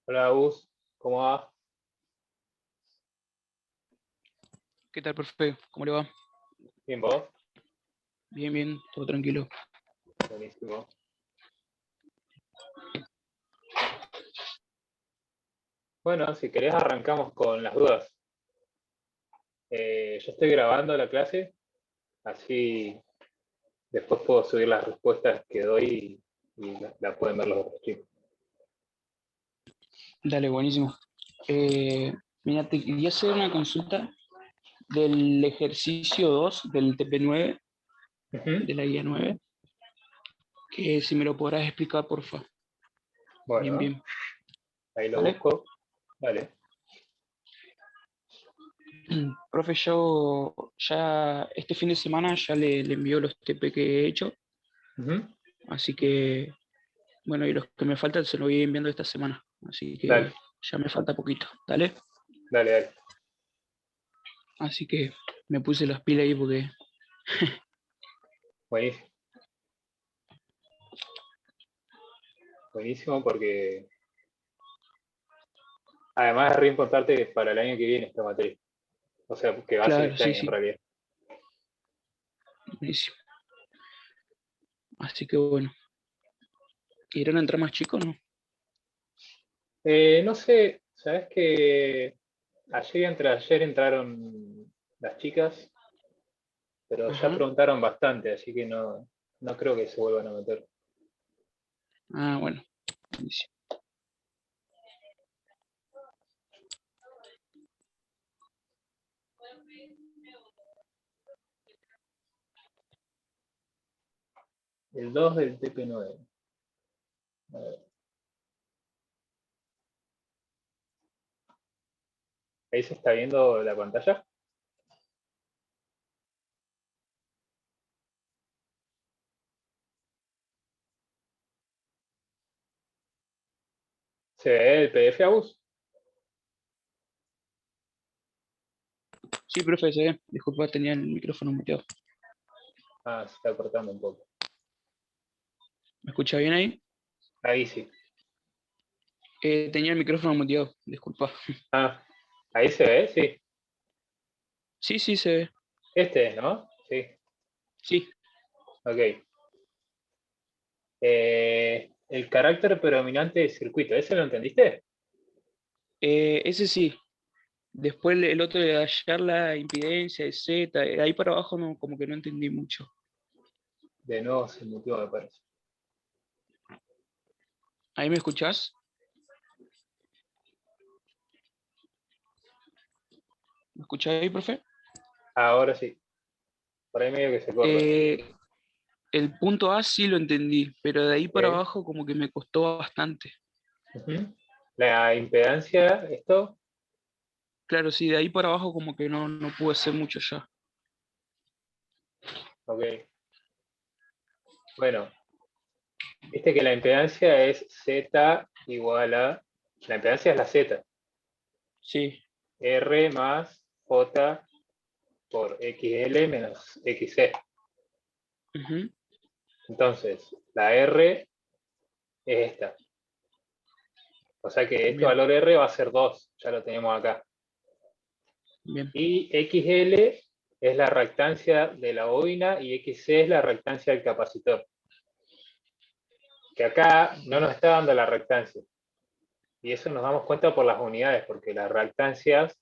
Hola, Gus, ¿cómo va? ¿Qué tal, profe? ¿Cómo le va? Bien, vos. Bien, bien, todo tranquilo. Buenísimo. Bueno, si querés arrancamos con las dudas. Yo estoy grabando la clase, así después puedo subir las respuestas que doy y la pueden ver los otros chicos. Dale, buenísimo. Mira, te quería hacer una consulta del ejercicio 2 del TP9, Ujú. de la guía 9, que si me lo podrás explicar, porfa. Bien, Bueno, bien. ahí lo ¿Vale? busco. Vale. Profe, yo ya este fin de semana ya le envío los TP que he hecho, Ujú. así que, bueno, y los que me faltan se los voy enviando esta semana, así que Dale, ya me falta poquito, ¿dale? dale, dale. Así que me puse las pilas ahí porque... Buenísimo, buenísimo porque además es re importante para el año que viene esta materia. O sea, que va a ser Claro, este sí, año en sí. realidad. Buenísimo. Así que bueno, ¿irán a entrar más chicos, no? No sé, ¿sabes que ayer y entre ayer entraron las chicas, pero ya Ajá. preguntaron bastante, así que no creo que se vuelvan a meter. Ah, bueno. Buenísimo. El 2 del TP9. A ver, ahí se está viendo la pantalla. ¿Se ve el PDF a bus? Sí, profe, se ve. Disculpa, tenía el micrófono muteado. Ah, se está cortando un poco. ¿Me escucha bien ahí? Ahí sí. Tenía el micrófono muteado, disculpa. Ah, ahí se ve, sí. Sí, sí, se ve. Este es, ¿no? Sí, Sí. ok. El carácter predominante del circuito, ¿ese lo entendiste? Ese sí. Después el otro de hallar la impedencia de Z, ahí para abajo no, como que no entendí mucho. De nuevo se mutió, me parece. ¿Ahí me escuchás? ¿Me escuchás ahí, profe? Ahora sí, por ahí medio que se corta. Eh, el punto A sí lo entendí, pero de ahí para Ok. abajo como que me costó bastante. Ujú. La impedancia, esto, Claro, sí, de ahí para abajo como que no pude hacer mucho ya. ok. Bueno, viste que la impedancia es Z igual a, la impedancia es la Z, Sí. R más J por XL menos XC. Ujú. Entonces, la R es esta. O sea que este Bien, valor R va a ser 2, ya lo tenemos acá. bien. Y XL es la reactancia de la bobina y XC es la reactancia del capacitor. Que acá no nos está dando la reactancia. Y eso nos damos cuenta por las unidades, porque las reactancias,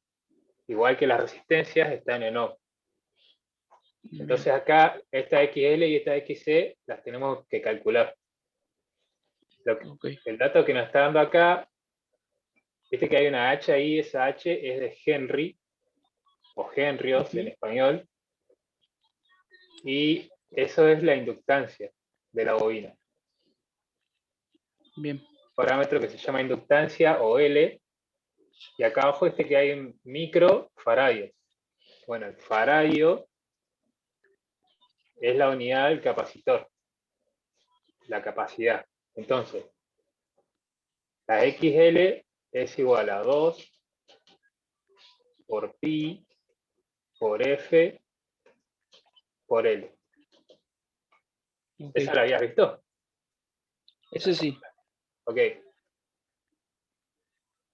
igual que las resistencias, están en ohm. Bien, Entonces acá esta XL y esta XC las tenemos que calcular. ok. El dato que nos está dando acá, viste que hay una H ahí, esa H es de Henry, o Henrios en Ujú. español, y eso es la inductancia de la bobina. Bien, Parámetro que se llama inductancia o L, y acá abajo este que hay un microfaradios. Bueno, el faradio es la unidad del capacitor, la capacidad. Entonces, la XL es igual a 2 por pi por F por L. ok. ¿Esa la habías visto? Ese sí. Ok.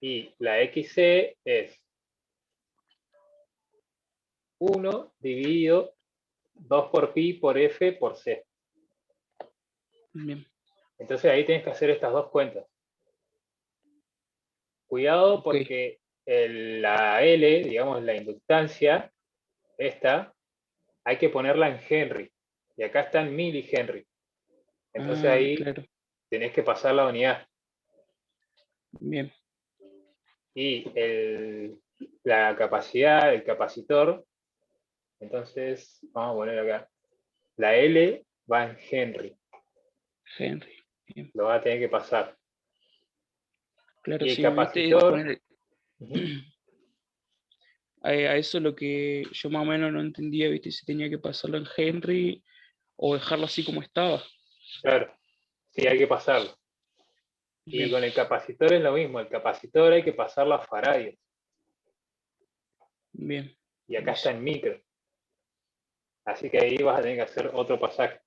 Y la XC es 1 dividido 2 por pi por F por C. Bien. Entonces ahí tienes que hacer estas dos cuentas. Cuidado Ok. porque la L, digamos la inductancia, esta, hay que ponerla en Henry. Y acá está en milihenry. Entonces Ah, ahí claro. tenés que pasar la unidad. Bien. Y la capacidad, el capacitor, entonces vamos a poner acá. La L va en Henry. Henry. Bien. Lo va a tener que pasar. Claro, Y el sí, viste, capacitor, ujú, a eso lo que yo más o menos no entendía, viste, si tenía que pasarlo en Henry o dejarlo así como estaba. claro, sí hay que pasarlo. Y Bien, con el capacitor es lo mismo. El capacitor hay que pasarlo a faradios. bien. Y acá está Listo. en micro. Así que ahí vas a tener que hacer otro pasaje.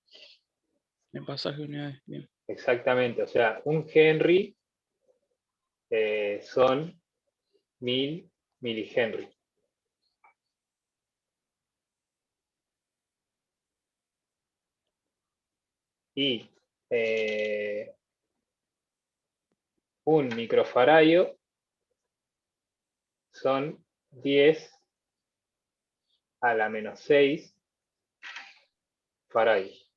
En pasaje de unidades. Bien. Exactamente. O sea, un Henry son 1000 milihenry. Y un microfaradio son 10 a la menos 6 faradios.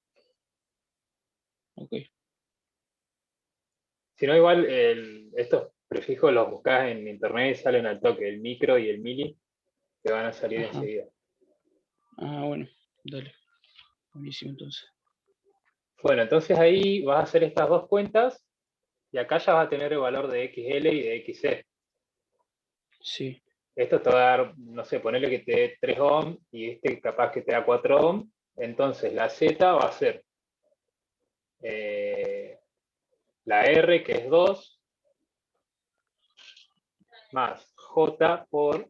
Ok. Si no, igual estos prefijos los buscas en internet y salen al toque. El micro y el mili te van a salir Ajá. enseguida. Ah, bueno. Dale. Buenísimo entonces. Bueno, entonces ahí vas a hacer estas dos cuentas y acá ya vas a tener el valor de XL y de XC. Sí. Esto te va a dar, no sé, ponerle que te dé 3 ohm y este capaz que te da 4 ohm. Entonces la Z va a ser la R, que es 2, más J por,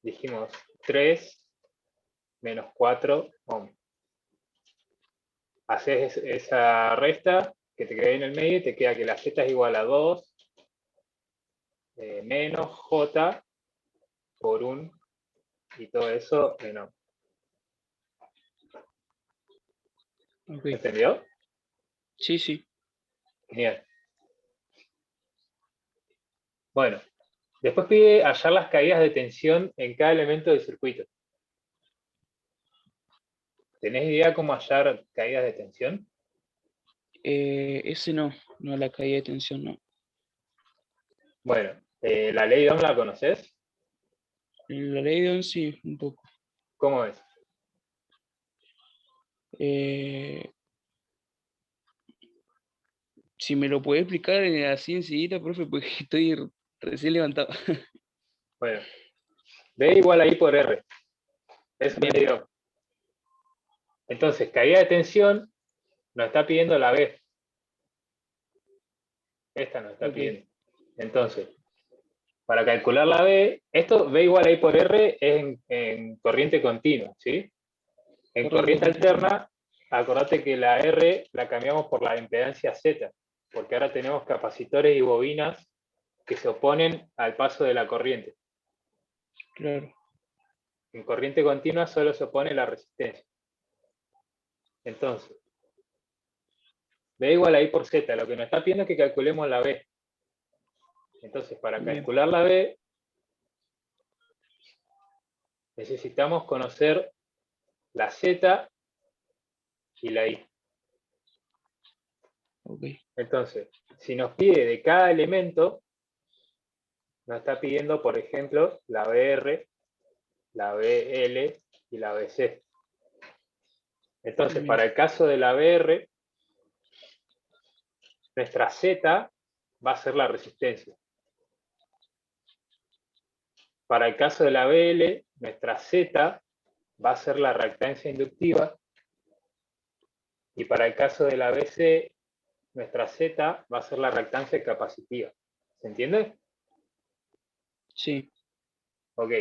dijimos, 3 menos 4 ohm. Haces esa resta que te queda en el medio y te queda que la Z es igual a 2 menos J por 1 y todo eso en ohm. Ok. ¿Entendió? Sí, sí. Genial. Bueno, después pide hallar las caídas de tensión en cada elemento del circuito. ¿Tenés idea cómo hallar caídas de tensión? Ese no. No, la caída de tensión no. Bueno, la ley de Ohm la conoces. La ley de Ohm sí, un poco. ¿Cómo es? Eh, si me lo puede explicar así enseguida, profe, porque estoy recién levantado. Bueno, B igual a I por R. Eso es la Bien. ley de Ohm. Entonces, caída de tensión nos está pidiendo la B. Esta nos está Ok. pidiendo. Entonces, para calcular la B, esto B igual a I por R es en corriente continua, ¿sí? En Corriente corriente continua. alterna, acordate que la R la cambiamos por la impedancia Z, porque ahora tenemos capacitores y bobinas que se oponen al paso de la corriente. Claro. En corriente continua solo se opone la resistencia. Entonces, B igual a I por Z, lo que nos está pidiendo es que calculemos la B. Entonces, para Bien. calcular la B, necesitamos conocer la Z y la I. Ok. Entonces, si nos pide de cada elemento, nos está pidiendo, por ejemplo, la BR, la BL y la BC. Entonces, Bien. para el caso de la BR, nuestra Z va a ser la resistencia. Para el caso de la BL, nuestra Z va a ser la reactancia inductiva. Y para el caso de la BC, nuestra Z va a ser la reactancia capacitiva. ¿Se entiende? Sí. Ok.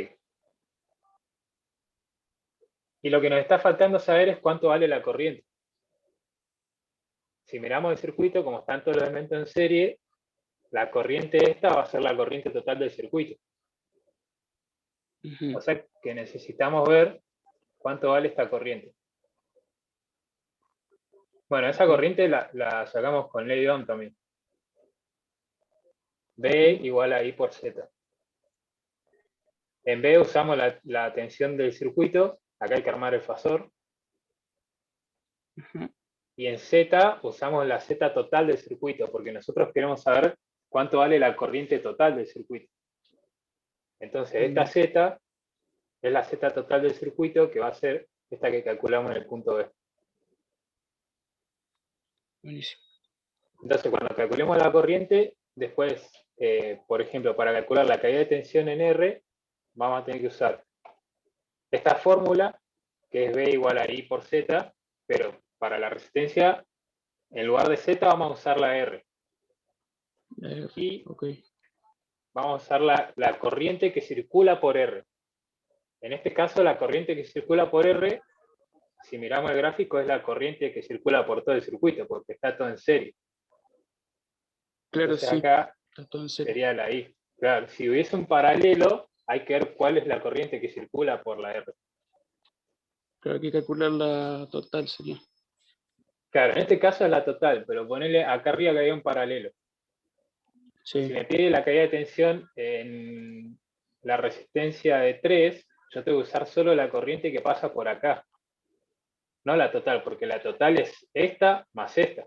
Y lo que nos está faltando saber es cuánto vale la corriente. Si miramos el circuito, como están todos los elementos en serie, la corriente esta va a ser la corriente total del circuito. O sea que necesitamos ver cuánto vale esta corriente. Bueno, esa corriente la sacamos con ley de Ohm también. B igual a I por Z. En B usamos la tensión del circuito, acá hay que armar el fasor. Y en Z usamos la Z total del circuito, porque nosotros queremos saber cuánto vale la corriente total del circuito. Entonces, esta Z es la Z total del circuito, que va a ser esta que calculamos en el punto B. Buenísimo. Entonces, cuando calculemos la corriente, después, por ejemplo, para calcular la caída de tensión en R, vamos a tener que usar esta fórmula, que es B igual a I por Z, pero para la resistencia, en lugar de Z vamos a usar la R. Y vamos a usar la corriente que circula por R. En este caso, la corriente que circula por R, si miramos el gráfico, es la corriente que circula por todo el circuito, porque está todo en serie. Claro, entonces sí. Acá Está todo en serie. sería la I. Claro, si hubiese un paralelo, hay que ver cuál es la corriente que circula por la R. Claro, hay que calcular la total, sería. Claro, en este caso es la total, pero ponele acá arriba que había un paralelo. Sí. Si me pide la caída de tensión en la resistencia de 3, yo tengo que usar solo la corriente que pasa por acá. No la total, porque la total es esta más esta.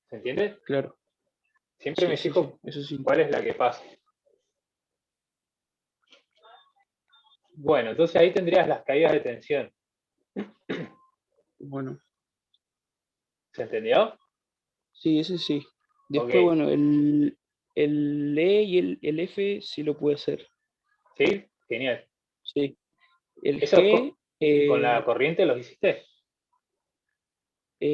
¿Se entiende? Claro. Siempre Sí, me sí, fijo sí. Eso sí. cuál es la que pasa. Bueno, entonces ahí tendrías las caídas de tensión. Bueno. ¿Se entendió? Sí, ese sí. Después, Ok. bueno, el E y el F sí lo puede hacer. ¿Sí? Genial. Sí. El ¿Eso G, con la corriente los hiciste?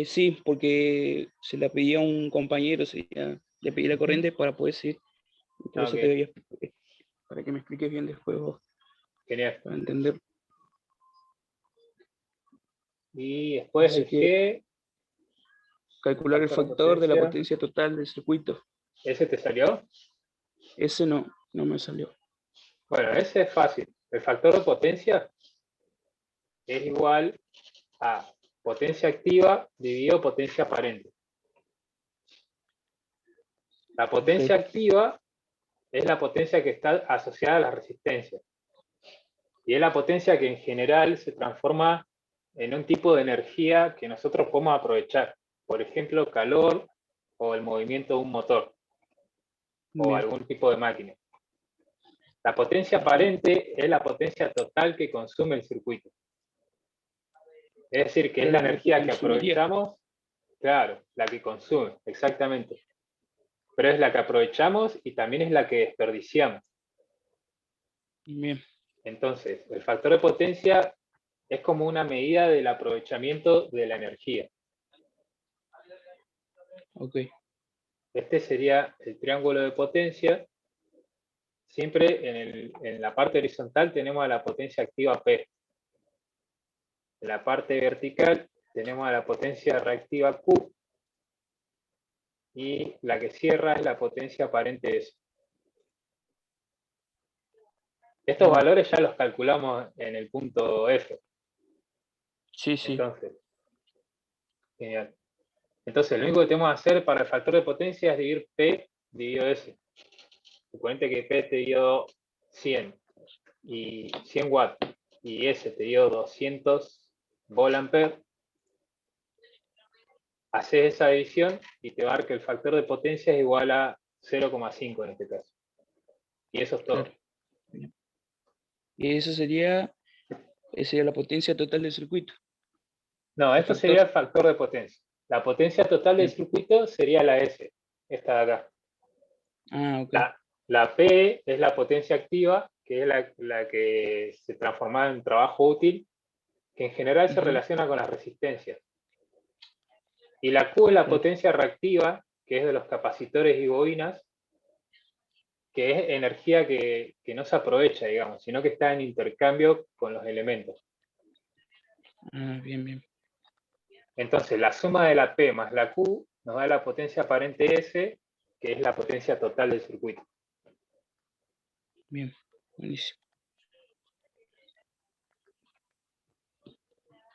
sí, porque se la pedía a un compañero, le pedí la corriente para poder seguir. Por eso te Ok, voy a explicar, para que me expliques bien después vos, genial. para entender. Y después Así el que G, calcular el factor de factor de la potencia. potencia total del circuito. ¿Ese te salió? Ese no me salió. Bueno, ese es fácil. El factor de potencia es igual a potencia activa dividido potencia aparente. La potencia activa es la potencia que está asociada a la resistencia. Y es la potencia que en general se transforma en un tipo de energía que nosotros podemos aprovechar. Por ejemplo, calor o el movimiento de un motor o algún tipo de máquina. La potencia aparente es la potencia total que consume el circuito. Es decir, que es la energía que aprovechamos, claro, la que consume, exactamente. Pero es la que aprovechamos y también es la que desperdiciamos. Bien. Entonces, el factor de potencia es como una medida del aprovechamiento de la energía. Ok. Este sería el triángulo de potencia. Siempre en la parte horizontal tenemos a la potencia activa P. En la parte vertical tenemos a la potencia reactiva Q. Y la que cierra es la potencia aparente S. Estos valores ya los calculamos en el punto F. Sí, sí. Entonces, genial. Entonces, lo único que tenemos que hacer para el factor de potencia es dividir P dividido S. Suponete que P te dio 100 y 100 watts y S te dio 200 volt-ampere. Haces esa división y te va a dar que el factor de potencia es igual a 0,5 en este caso. Y eso es todo. Claro. Y eso sería la potencia total del circuito. No, esto sería el factor de potencia. La potencia total del circuito sería la S, esta de acá. Ah, ok. La P es la potencia activa, que es la que se transforma en trabajo útil, que en general se relaciona con las resistencias. Y la Q es la potencia reactiva, que es de los capacitores y bobinas, que es energía que no se aprovecha, digamos, sino que está en intercambio con los elementos. Ah, bien, bien. Entonces, la suma de la P más la Q nos da la potencia aparente S, que es la potencia total del circuito. Bien, buenísimo.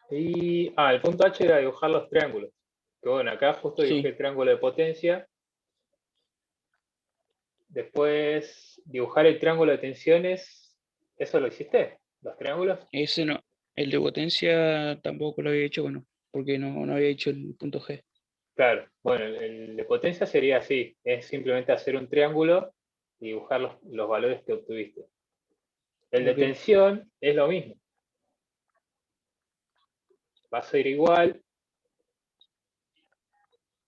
Y el punto H era dibujar los triángulos. Que bueno, acá justo dibujé Sí, el triángulo de potencia. Después, dibujar el triángulo de tensiones. ¿Eso lo hiciste? ¿Los triángulos? ese no. El de potencia tampoco lo había hecho, bueno, porque no había hecho el punto G. Claro. Bueno, el de potencia sería así. Es simplemente hacer un triángulo y dibujar los valores que obtuviste. El de Ok, tensión es lo mismo. Va a ser igual,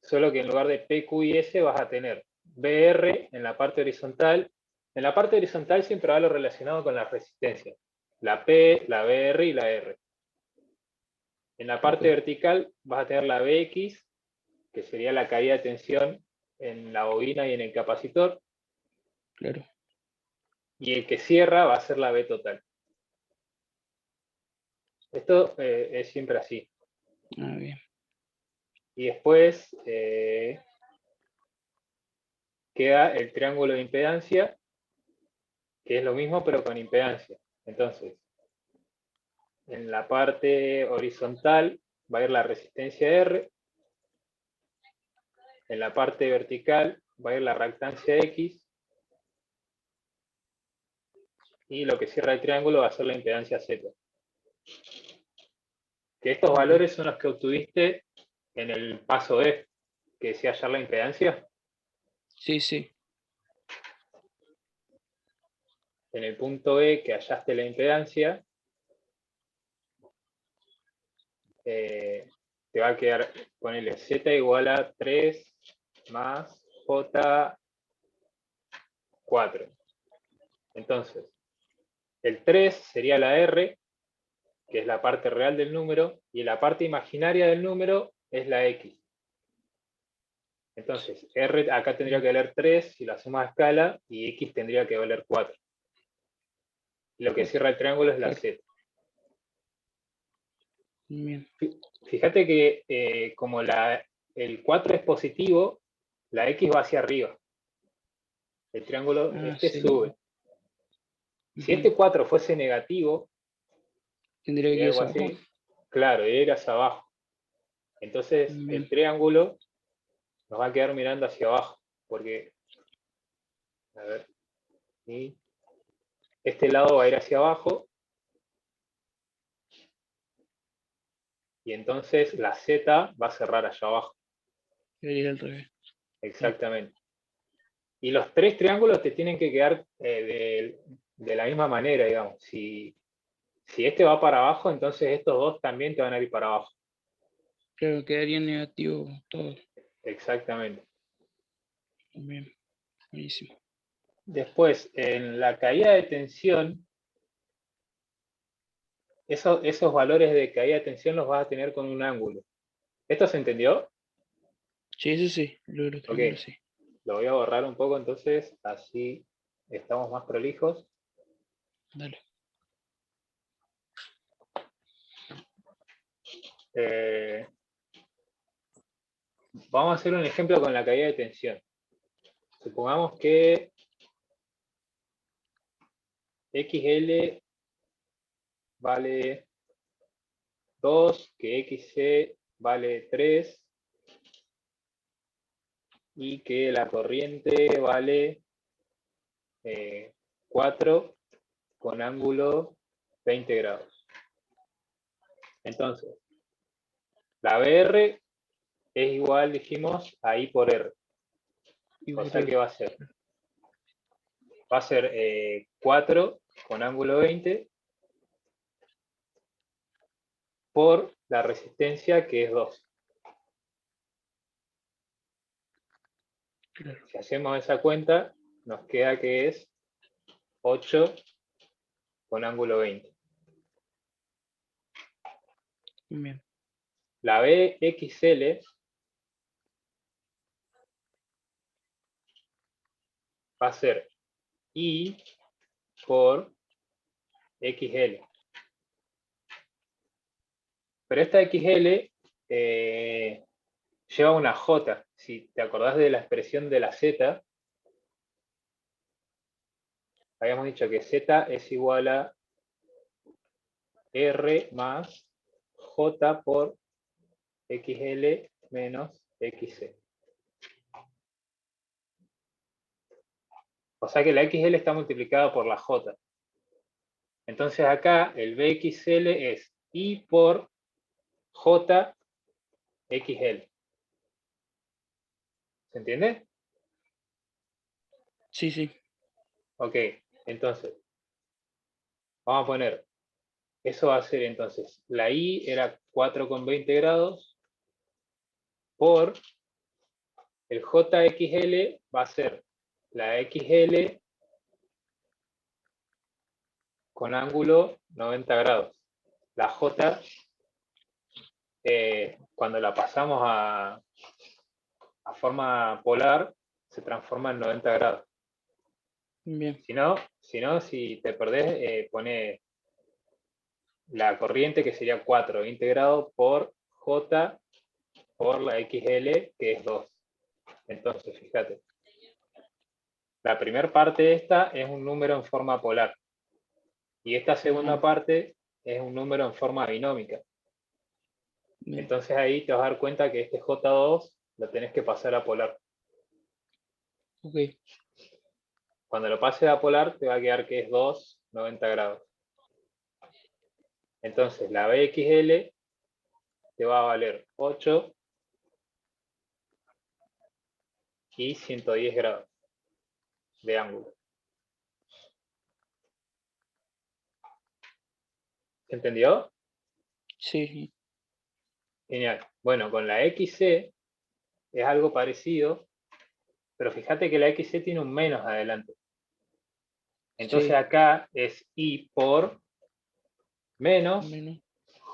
solo que en lugar de P, Q y S vas a tener BR en la parte horizontal. En la parte horizontal siempre va lo relacionado con la resistencia. La P, la BR y la R. En la parte ok, vertical vas a tener la BX, que sería la caída de tensión en la bobina y en el capacitor. claro. Y el que cierra va a ser la B total. Esto es siempre así. Bien. Y después queda el triángulo de impedancia, que es lo mismo pero con impedancia. Entonces, en la parte horizontal va a ir la resistencia R, en la parte vertical va a ir la reactancia X, y lo que cierra el triángulo va a ser la impedancia Z. Que estos Ok. valores son los que obtuviste en el paso E, que decía hallar la impedancia. Sí, sí, En el punto E que hallaste la impedancia, te va a quedar, ponele Z igual a 3 más J 4. Entonces, el 3 sería la R, que es la parte real del número, y la parte imaginaria del número es la X. Entonces, R acá tendría que valer 3 si la suma a escala, y X tendría que valer 4. Y lo que 4. cierra el triángulo es la Claro. Z. Bien. Fíjate que como el 4 es positivo, la X va hacia arriba. El triángulo este Sí. sube. Si Ujú. este 4 fuese negativo, Tendría que sería ir algo hacia abajo. así, claro, ir hacia abajo. Entonces el Bien. triángulo nos va a quedar mirando hacia abajo, porque, a ver, y este lado va a ir hacia abajo, y entonces la Z va a cerrar allá abajo, Debería ir al revés. Claro. exactamente. Y los tres triángulos te tienen que quedar de la misma manera, digamos. Si este va para abajo, entonces estos dos también te van a ir para abajo. Claro, quedaría negativo todo. Exactamente. Bien. Buenísimo. Después, en la caída de tensión, esos valores de caída de tensión los vas a tener con un ángulo. ¿Esto se entendió? Sí, eso sí. Lo de los Ok, triángulos, sí. lo voy a borrar un poco entonces, así estamos más prolijos. Dale. Eh, Vamos a hacer un ejemplo con la caída de tensión. Supongamos que XL vale 2, que XC vale 3 y que la corriente vale 4 con ángulo 20 grados. Entonces, la BR es igual, dijimos, a I por R. Y O por sea que R. va a ser 4 con ángulo 20 por la resistencia que es 2. Claro. Si hacemos esa cuenta, nos queda que es 8 con ángulo 20. Bien. La BXL va a ser I por XL. Pero esta XL lleva una J. Si te acordás de la expresión de la Z, habíamos dicho que Z es igual a R más J por XL menos XC. O sea que la XL está multiplicada por la J. Entonces acá el BXL es I por JXL. ¿Se entiende? Sí, sí. Ok, entonces, vamos a poner, eso va a ser entonces, la I era 4,20 grados por el JXL va a ser la XL con ángulo 90 grados. La J, cuando la pasamos a forma polar, se transforma en 90 grados. Bien. Si te perdés, pone la corriente que sería 4 integrado por J por la XL, que es 2. Entonces, fíjate, la primera parte de esta es un número en forma polar. Y esta segunda parte es un número en forma binómica. Bien. Entonces ahí te vas a dar cuenta que este J2 lo tenés que pasar a polar. Ok. Cuando lo pases a polar te va a quedar que es 2, 90 grados. Entonces la BXL te va a valer 8 y 110 grados de ángulo. ¿Se entendió? Sí. Genial. Bueno, con la XC es algo parecido, pero fíjate que la XC tiene un menos adelante. Entonces Sí. acá es I por menos Menos.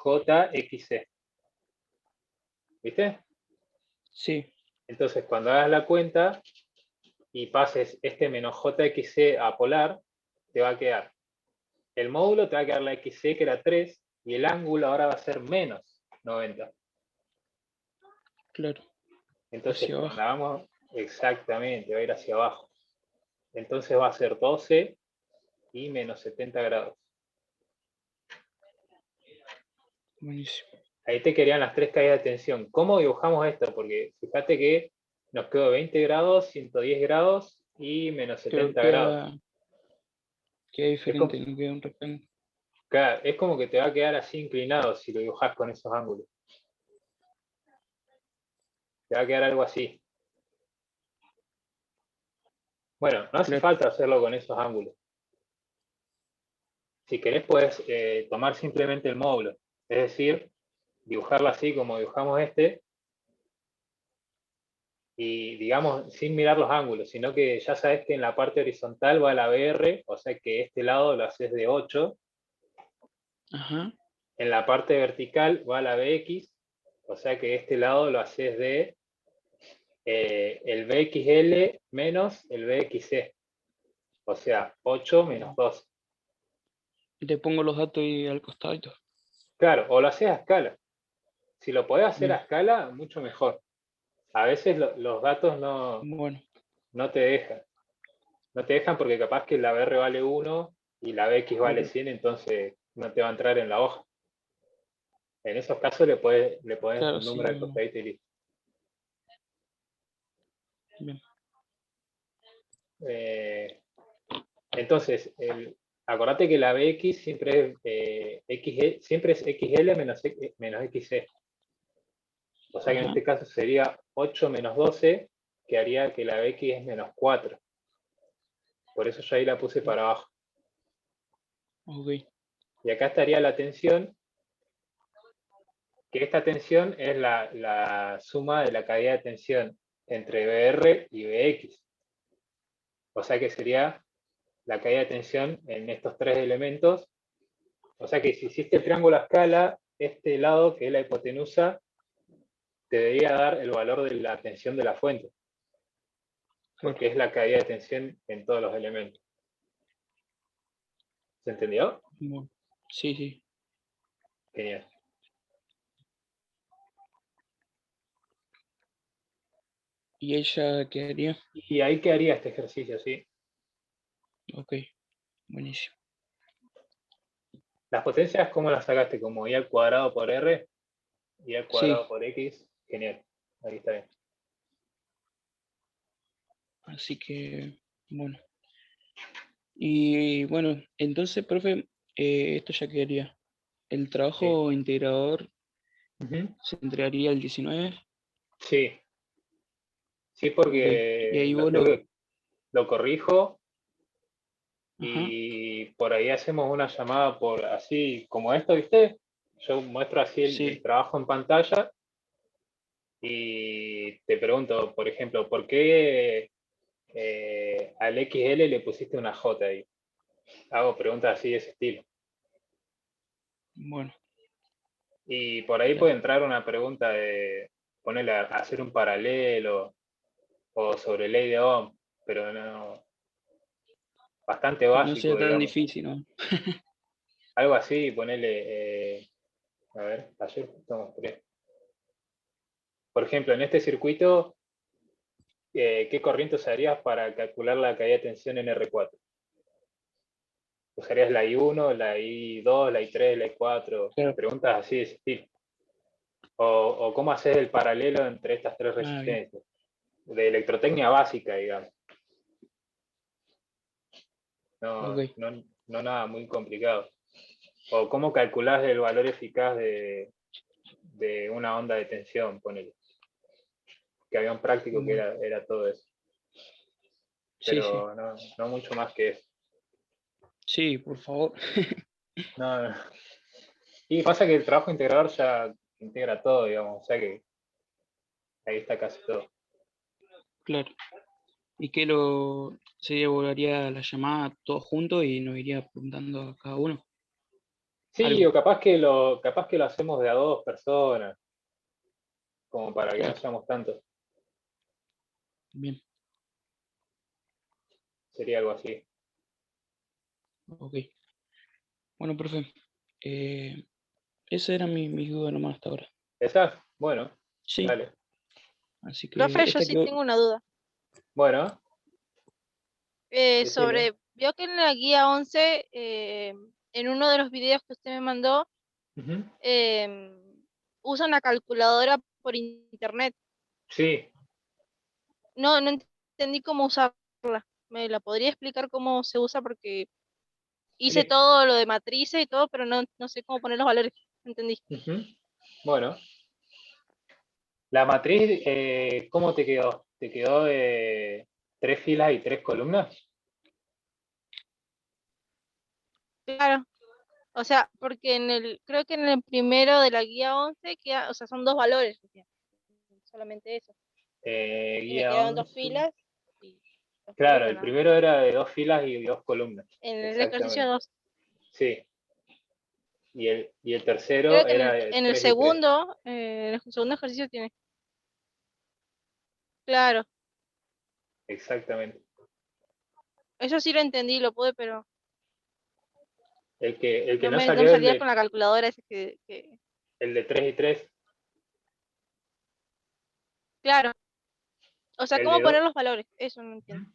JXC. ¿Viste? Sí. Entonces cuando hagas la cuenta y pases este menos JXC a polar, te va a quedar el módulo, te va a quedar la XC que era 3 y el ángulo ahora va a ser menos 90. Claro. Entonces Hacia cuando abajo. hagamos exactamente, va a ir hacia abajo. Entonces va a ser 12 y menos 70 grados. Buenísimo. Ahí te querían las tres caídas de tensión. ¿Cómo dibujamos esto? Porque fíjate que nos quedó 20 grados, 110 grados y menos Claro, 70 grados. queda Es diferente, como, no queda un rectángulo. claro, es como que te va a quedar así inclinado si lo dibujas con esos ángulos. Te va a quedar algo así. Bueno, no hace Claro. falta hacerlo con esos ángulos. Si querés puedes tomar simplemente el módulo. Es decir, dibujarlo así como dibujamos este, y digamos, sin mirar los ángulos, sino que ya sabes que en la parte horizontal va la BR, o sea que este lado lo haces de 8, Ajá. en la parte vertical va la BX, o sea que este lado lo haces de el BXL menos el BXC, o sea, 8 menos 12. Y te pongo los datos ahí al costado y todo. Claro, o lo haces a escala. Si lo podés hacer a Bien. escala, mucho mejor. A veces los datos Bueno. no te dejan. No te dejan porque capaz que la BR vale 1 y la BX vale Claro. 100, entonces no te va a entrar en la hoja. En esos casos le pones Claro, un sí. número al costadito y listo. Bien. Eh, entonces, acordate que la BX siempre es, siempre es XL menos XC. O sea que en Ajá. este caso sería 8 menos 12, que haría que la BX es menos 4. Por eso yo ahí la puse para abajo. Ok. Y acá estaría la tensión, que esta tensión es la suma de la caída de tensión entre BR y BX. O sea que sería la caída de tensión en estos tres elementos. O sea que si hiciste el triángulo a escala, este lado, que es la hipotenusa, te debería dar el valor de la tensión de la fuente, Claro. porque es la caída de tensión en todos los elementos. ¿Se entendió? Bueno. Sí, sí. Genial. ¿Y ella qué haría? Y ahí quedaría este ejercicio, ¿sí? Ok, buenísimo. Las potencias, ¿cómo las sacaste? Como y al cuadrado por r y al Sí, cuadrado por x. Genial. Ahí está bien. así que, bueno. Y bueno, entonces, profe, esto ya quedaría. El Sí. trabajo integrador Ujú. se entregaría el 19. Sí, sí, Ok. Y porque ahí vos lo... lo corrijo Ajá, y por ahí hacemos una llamada por así como esto, ¿viste? Yo muestro así el sí, trabajo en pantalla y te pregunto, por ejemplo, ¿por qué al XL le pusiste una J ahí? Hago preguntas así de ese estilo. bueno, Y por ahí puede dale. entrar una pregunta de ponerle a hacer un paralelo o sobre ley de Ohm, pero no, bastante Que no sea básico, tan digamos. difícil, ¿no? Algo así, ponerle, a ver, ayer justo mostré. Por ejemplo, en este circuito, ¿qué corriente usarías para calcular la caída de tensión en R4? ¿Usarías la I1, la I2, la I3, la I4? Claro. Preguntas así de ese estilo. O cómo haces el paralelo entre estas tres Ah, bien. resistencias. De electrotecnia básica, digamos. No, Ok. no, no nada muy complicado. O cómo calculás el valor eficaz de una onda de tensión, ponele. Que había un práctico que Bueno, era todo eso. sí, sí. Pero no, no mucho más que eso. Sí, por favor. No, no. Y pasa que el trabajo integrador ya integra todo, digamos, o sea que ahí está casi todo. Claro. Y que lo se devolvería la llamada todos juntos y nos iría preguntando a cada uno Sí, algo. o capaz que lo hacemos de a dos personas, como para que no Claro, seamos tantos. bien, Sería algo así. ok. Bueno, profe, eh, esa era mi duda nomás hasta ahora. ¿Esas? Bueno, Sí, dale. así que Profe, yo esta sí quedó. tengo una duda. Bueno, decime. Vio que en la guía 11, en uno de los videos que usted me mandó, Ujú. em, usa una calculadora por internet. Sí, No entendí cómo usarla. ¿Me la podría explicar cómo se usa? Porque hice sí. todo lo de matrices y todo, pero no sé cómo poner los valores. No entendí. Ujú. Bueno, la matriz, ¿cómo te quedó? ¿Te quedó de tres filas y tres columnas? Claro. O sea, porque creo que en el primero de la guía 11 queda, o sea, son dos valores. O sea, solamente eso. Y me Guía quedaron dos 11. filas y dos Claro, columnas el nada más. primero era de dos filas y dos columnas. En el ejercicio Exactamente. 2. Sí. Y el tercero Creo que era de en el tres y tres. segundo, el segundo ejercicio tiene. Claro, Exactamente. eso sí lo entendí, lo pude, pero El que no no me salió salía con la calculadora ese el de 3 y 3. Claro, o sea, El cómo de poner 2. los valores, eso no entiendo.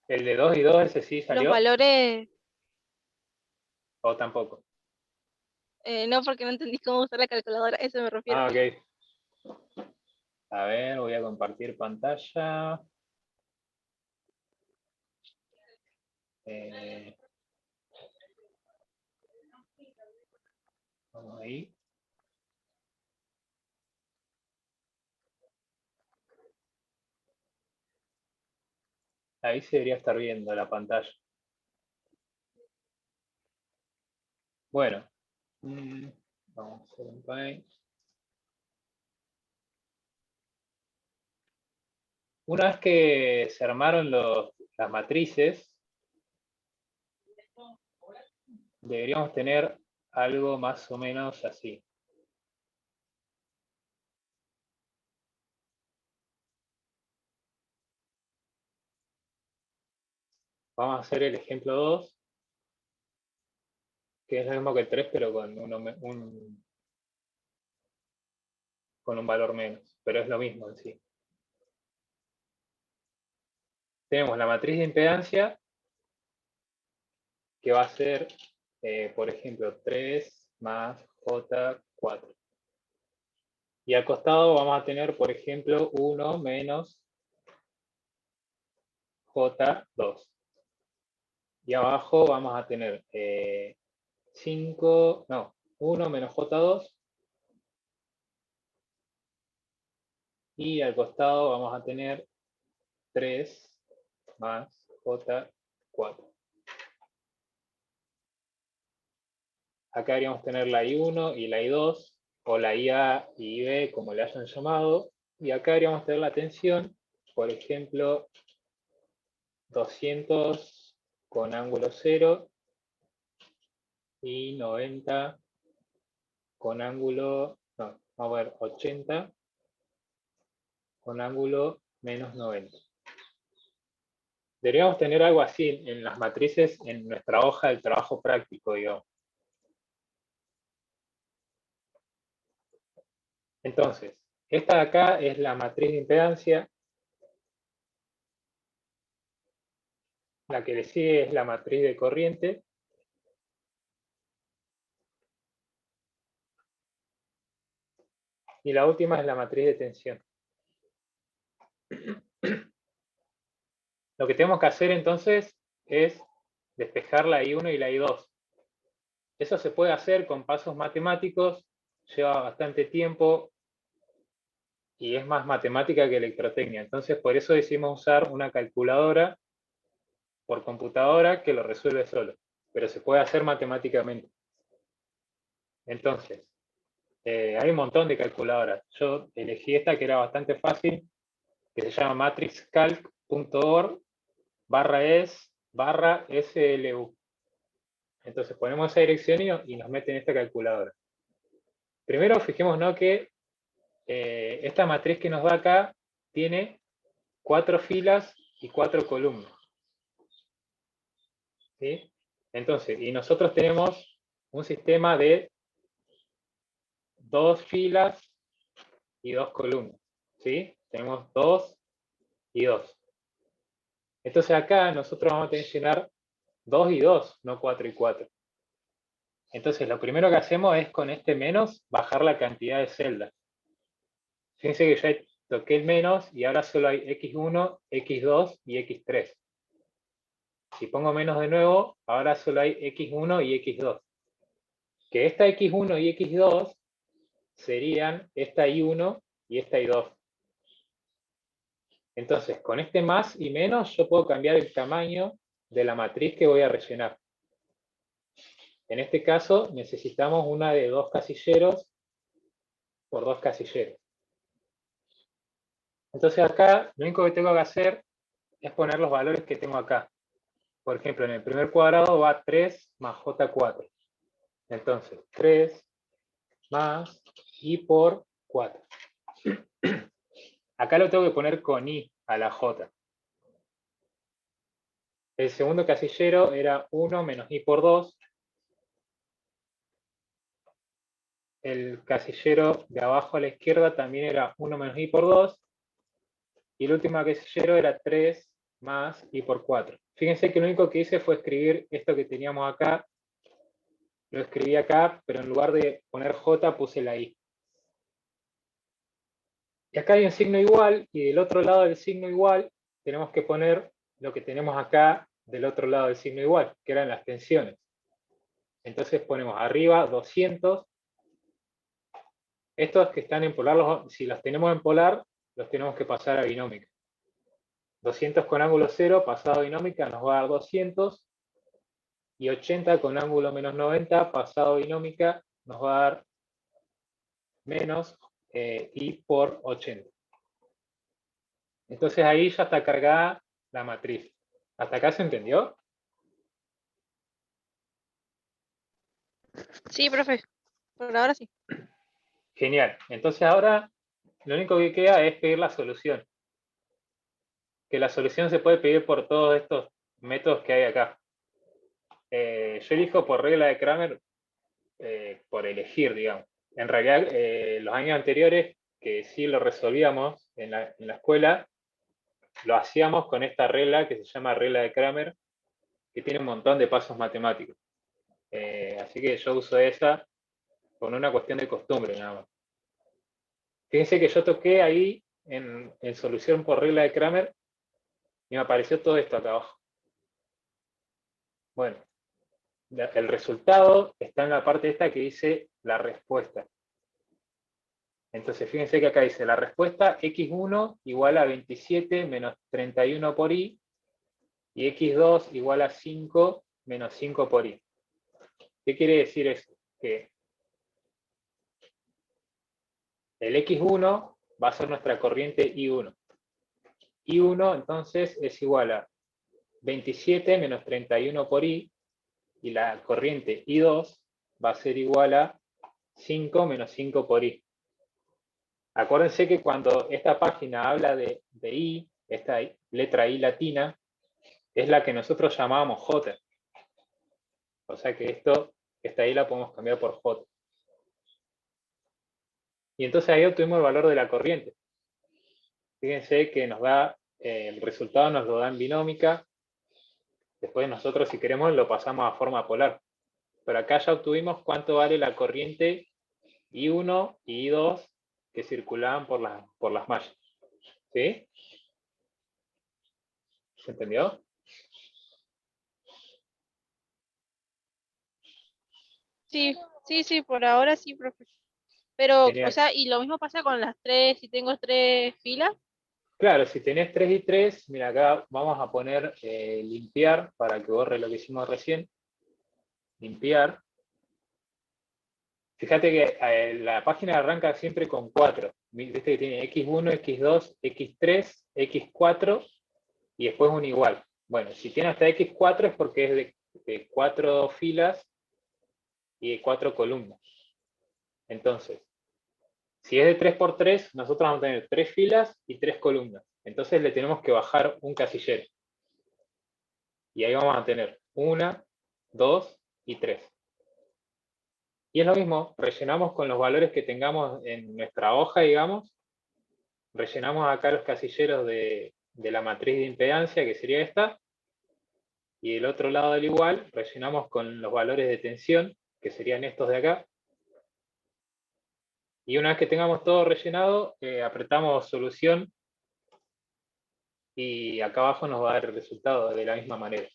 El de 2 y 2, ese sí Los salió, valores, o tampoco. no, porque no entendí cómo usar la calculadora, a eso me refiero. Ah, ok. A ver, voy a compartir pantalla. Eh, vamos ahí. Ahí se debería estar viendo la pantalla. Bueno, vamos a hacer un paint. Una vez que se armaron las matrices, deberíamos tener algo más o menos así. Vamos a hacer el ejemplo 2, que es lo mismo que el 3, pero con un valor menos. Pero es lo mismo en sí. tenemos la matriz de impedancia, que va a ser, por ejemplo, 3 más J4. Y al costado vamos a tener, por ejemplo, 1 menos J2. Y abajo vamos a tener 1 menos J2. Y al costado vamos a tener 3 más J4. Acá deberíamos tener la I1 y la I2, o la IA y IB, como le hayan llamado. Y acá deberíamos tener la tensión, por ejemplo, 200 con ángulo 0 y 90 con ángulo, no, vamos a ver, 80 con ángulo menos 90. Deberíamos tener algo así en las matrices en nuestra hoja del trabajo práctico, digamos. Entonces, esta de acá es la matriz de impedancia. La que le sigue es la matriz de corriente. Y la última es la matriz de tensión. Lo que tenemos que hacer entonces es despejar la I1 y la I2. Eso se puede hacer con pasos matemáticos, lleva bastante tiempo y es más matemática que electrotecnia. Entonces por eso decidimos usar una calculadora por computadora que lo resuelve solo, pero se puede hacer matemáticamente. Entonces, hay un montón de calculadoras. Yo elegí esta que era bastante fácil, que se llama matrixcalc.org/es/SLU. Entonces ponemos esa dirección y nos mete en esta calculadora. Primero fijémonos que esta matriz que nos da acá tiene 4 filas y 4 columnas. ¿Sí? Entonces, y nosotros tenemos un sistema de 2 filas y 2 columnas. ¿Sí? Tenemos 2 y 2. Entonces acá nosotros vamos a tener que llenar 2 y 2, no 4 y 4. Entonces lo primero que hacemos es con este menos bajar la cantidad de celdas. Fíjense que ya toqué el menos y ahora solo hay X1, X2 y X3. Si pongo menos de nuevo, ahora solo hay X1 y X2. Que esta X1 y X2 serían esta I1 y esta I2. Entonces, con este más y menos, yo puedo cambiar el tamaño de la matriz que voy a rellenar. En este caso, necesitamos una de 2 casilleros por 2 casilleros. Entonces acá, lo único que tengo que hacer es poner los valores que tengo acá. Por ejemplo, en el primer cuadrado va 3 más J4. Entonces, 3 más I por 4. Acá lo tengo que poner con I a la J. El segundo casillero era 1 menos I por 2. El casillero de abajo a la izquierda también era 1 menos I por 2. Y el último casillero era 3 más I por 4. Fíjense que lo único que hice fue escribir esto que teníamos acá. Lo escribí acá, pero en lugar de poner J puse la I. Y acá hay un signo igual, y del otro lado del signo igual tenemos que poner lo que tenemos acá del otro lado del signo igual, que eran las tensiones. Entonces ponemos arriba 200. Estos que están en polar, si los tenemos en polar, los tenemos que pasar a binómica. 200 con ángulo 0 pasado a binómica nos va a dar 200. Y 80 con ángulo menos 90 pasado a binómica nos va a dar menos I por 80. Entonces ahí ya está cargada la matriz. ¿Hasta acá se entendió? Sí, profe. Por ahora sí. Genial. Entonces ahora lo único que queda es pedir la solución. Que la solución se puede pedir por todos estos métodos que hay acá. Yo elijo por regla de Kramer, por elegir, digamos. En realidad, los años anteriores, que sí lo resolvíamos en la escuela, lo hacíamos con esta regla que se llama regla de Kramer, que tiene un montón de pasos matemáticos. Así que yo uso esa con una cuestión de costumbre nada más. Fíjense que yo toqué ahí en solución por regla de Kramer y me apareció todo esto acá abajo. Bueno, el resultado está en la parte esta que dice la respuesta. Entonces, fíjense que acá dice la respuesta x1 igual a 27 menos 31 por i, y x2 igual a 5 menos 5 por i. ¿Qué quiere decir eso? Que el x1 va a ser nuestra corriente I1. I1 entonces es igual a 27 menos 31 por i, y la corriente I2 va a ser igual a 5 menos 5 por i. Acuérdense que cuando esta página habla de i, esta letra i latina, es la que nosotros llamábamos j. O sea que esta i la podemos cambiar por j. Y entonces ahí obtuvimos el valor de la corriente. Fíjense que nos da, el resultado nos lo da en binómica. Después nosotros, si queremos, lo pasamos a forma polar. Pero acá ya obtuvimos cuánto vale la corriente I1 y I2 que circulaban por las mallas. ¿Sí? ¿Se entendió? Sí, por ahora sí, profe. Pero, Genial. o sea, y lo mismo pasa con las tres, si tengo tres filas. Claro, si tenés 3 y 3, mira, acá vamos a poner limpiar para que borre lo que hicimos recién. Limpiar. Fíjate que la página arranca siempre con 4. Viste que tiene x1, x2, x3, x4 y después un igual. Bueno, si tiene hasta x4 es porque es de 4 filas y de 4 columnas. Entonces, si es de 3 por 3, nosotros vamos a tener 3 filas y 3 columnas. Entonces le tenemos que bajar un casillero. Y ahí vamos a tener 1, 2 y 3. Y es lo mismo, rellenamos con los valores que tengamos en nuestra hoja, digamos. Rellenamos acá los casilleros de la matriz de impedancia, que sería esta. Y del otro lado del igual, rellenamos con los valores de tensión, que serían estos de acá. Y una vez que tengamos todo rellenado, apretamos solución y acá abajo nos va a dar el resultado de la misma manera.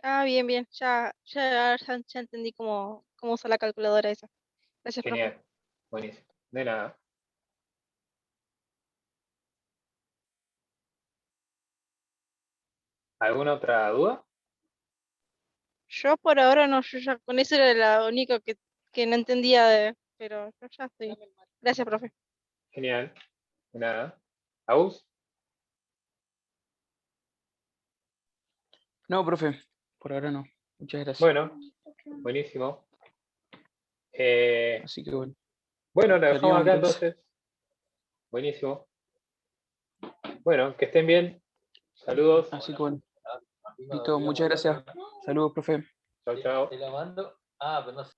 Ah, bien. Ya entendí cómo usar la calculadora esa. Gracias, profe. Genial. Buenísimo. De nada. ¿Alguna otra duda? Yo por ahora no, yo ya con eso era la única que no entendía pero yo ya estoy. Gracias, profe. Genial. De nada. ¿Aus? No, profe, por ahora no. Muchas gracias. Bueno, buenísimo. Así que bueno. Bueno, la dejamos Estaríamos acá entonces. entonces. Buenísimo. Bueno, que estén bien. Saludos. Así que bueno. Listo, muchas gracias. Saludos, profe. Chao, chao. Te la mando. Ah, pero no sé.